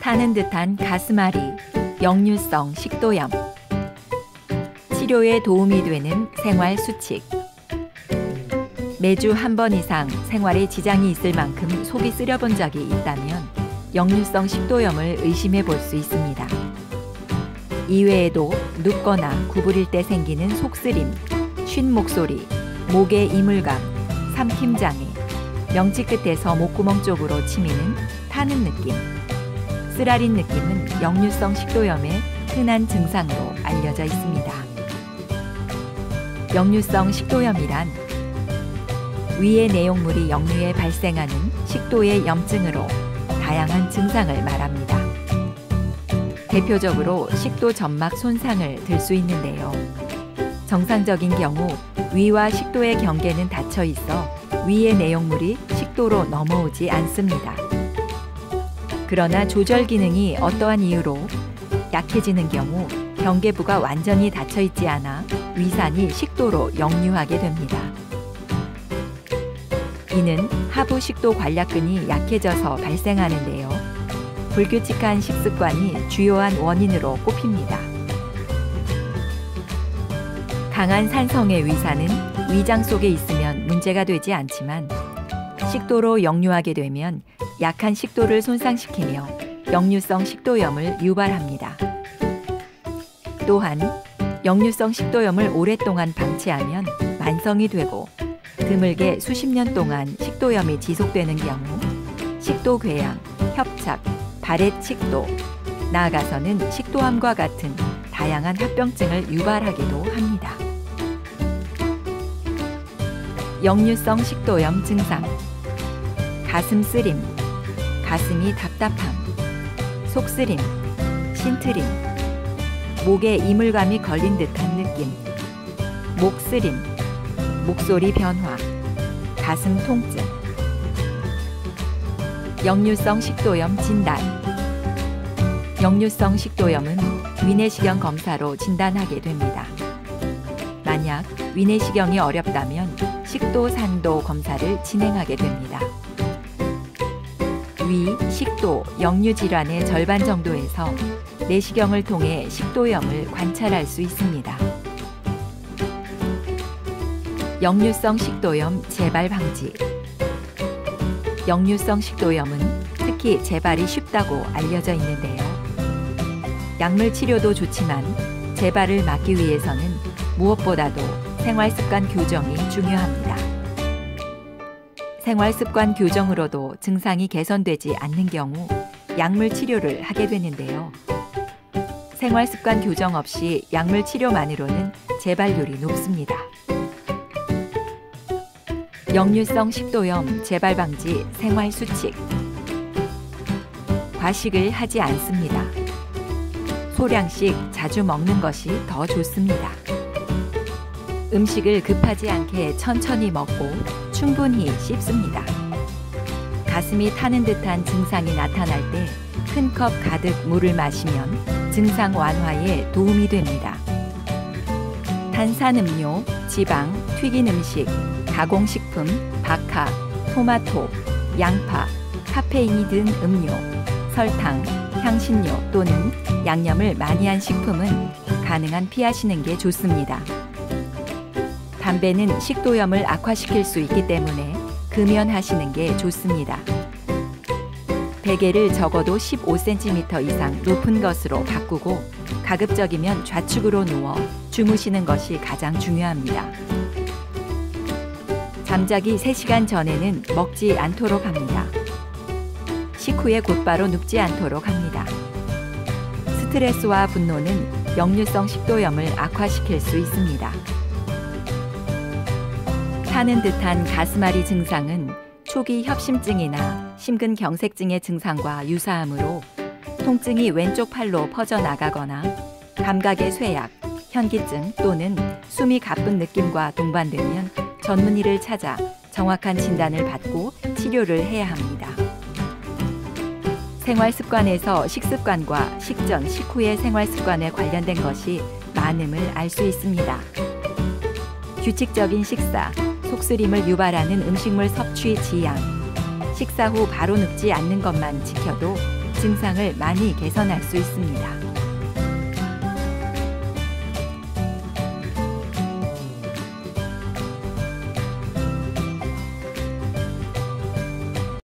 타는 듯한 가슴앓이, 역류성 식도염. 치료에 도움이 되는 생활 수칙. 매주 한 번 이상 생활에 지장이 있을 만큼 속이 쓰려본 적이 있다면 역류성 식도염을 의심해 볼 수 있습니다. 이외에도 눕거나 구부릴 때 생기는 속쓰림, 쉰 목소리, 목의 이물감, 삼킴장애, 명치 끝에서 목구멍 쪽으로 치미는 타는 느낌, 쓰라린 느낌은 역류성 식도염의 흔한 증상으로 알려져 있습니다. 역류성 식도염이란 위의 내용물이 역류에 발생하는 식도의 염증으로 다양한 증상을 말합니다. 대표적으로 식도 점막 손상을 들 수 있는데요. 정상적인 경우 위와 식도의 경계는 닫혀 있어 위의 내용물이 식도로 넘어오지 않습니다. 그러나 조절 기능이 어떠한 이유로 약해지는 경우 경계부가 완전히 닫혀 있지 않아 위산이 식도로 역류하게 됩니다. 이는 하부 식도 관략근이 약해져서 발생하는데요. 불규칙한 식습관이 주요한 원인으로 꼽힙니다. 강한 산성의 위산은 위장 속에 있으면 문제가 되지 않지만 식도로 역류하게 되면 약한 식도를 손상시키며 역류성 식도염을 유발합니다. 또한 역류성 식도염을 오랫동안 방치하면 만성이 되고 드물게 수십 년 동안 식도염이 지속되는 경우 식도궤양, 협착, 발해식도, 나아가서는 식도암과 같은 다양한 합병증을 유발하기도 합니다. 역류성 식도염 증상. 가슴 쓰림, 가슴이 답답함, 속쓰림, 신트림, 목에 이물감이 걸린 듯한 느낌, 목쓰림, 목소리 변화, 가슴 통증. 역류성 식도염 진단. 역류성 식도염은 위내시경 검사로 진단하게 됩니다. 만약 위내시경이 어렵다면 식도, 산도 검사를 진행하게 됩니다. 위, 식도, 역류 질환의 절반 정도에서 내시경을 통해 식도염을 관찰할 수 있습니다. 역류성 식도염 재발 방지. 역류성 식도염은 특히 재발이 쉽다고 알려져 있는데요. 약물 치료도 좋지만 재발을 막기 위해서는 무엇보다도 생활습관 교정이 중요합니다. 생활습관 교정으로도 증상이 개선되지 않는 경우 약물 치료를 하게 되는데요. 생활습관 교정 없이 약물 치료만으로는 재발률이 높습니다. 역류성 식도염 재발 방지 생활 수칙. 과식을 하지 않습니다. 소량씩 자주 먹는 것이 더 좋습니다. 음식을 급하지 않게 천천히 먹고 충분히 씹습니다. 가슴이 타는 듯한 증상이 나타날 때 큰 컵 가득 물을 마시면 증상 완화에 도움이 됩니다. 탄산음료, 지방, 튀긴 음식, 가공식품, 박하, 토마토, 양파, 카페인이 든 음료, 설탕, 향신료 또는 양념을 많이 한 식품은 가능한 피하시는 게 좋습니다. 담배는 식도염을 악화시킬 수 있기 때문에 금연하시는 게 좋습니다. 베개를 적어도 15cm 이상 높은 것으로 바꾸고 가급적이면 좌측으로 누워 주무시는 것이 가장 중요합니다. 잠자기 3시간 전에는 먹지 않도록 합니다. 식후에 곧바로 눕지 않도록 합니다. 스트레스와 분노는 역류성 식도염을 악화시킬 수 있습니다. 타는 듯한 가슴앓이 증상은 초기 협심증이나 심근경색증의 증상과 유사하므로 통증이 왼쪽 팔로 퍼져나가거나 감각의 쇠약, 현기증 또는 숨이 가쁜 느낌과 동반되면 전문의를 찾아 정확한 진단을 받고 치료를 해야 합니다. 생활습관에서 식습관과 식전, 식후의 생활습관에 관련된 것이 많음을 알 수 있습니다. 규칙적인 식사, 속쓰림을 유발하는 음식물 섭취 지양, 식사 후 바로 눕지 않는 것만 지켜도 증상을 많이 개선할 수 있습니다.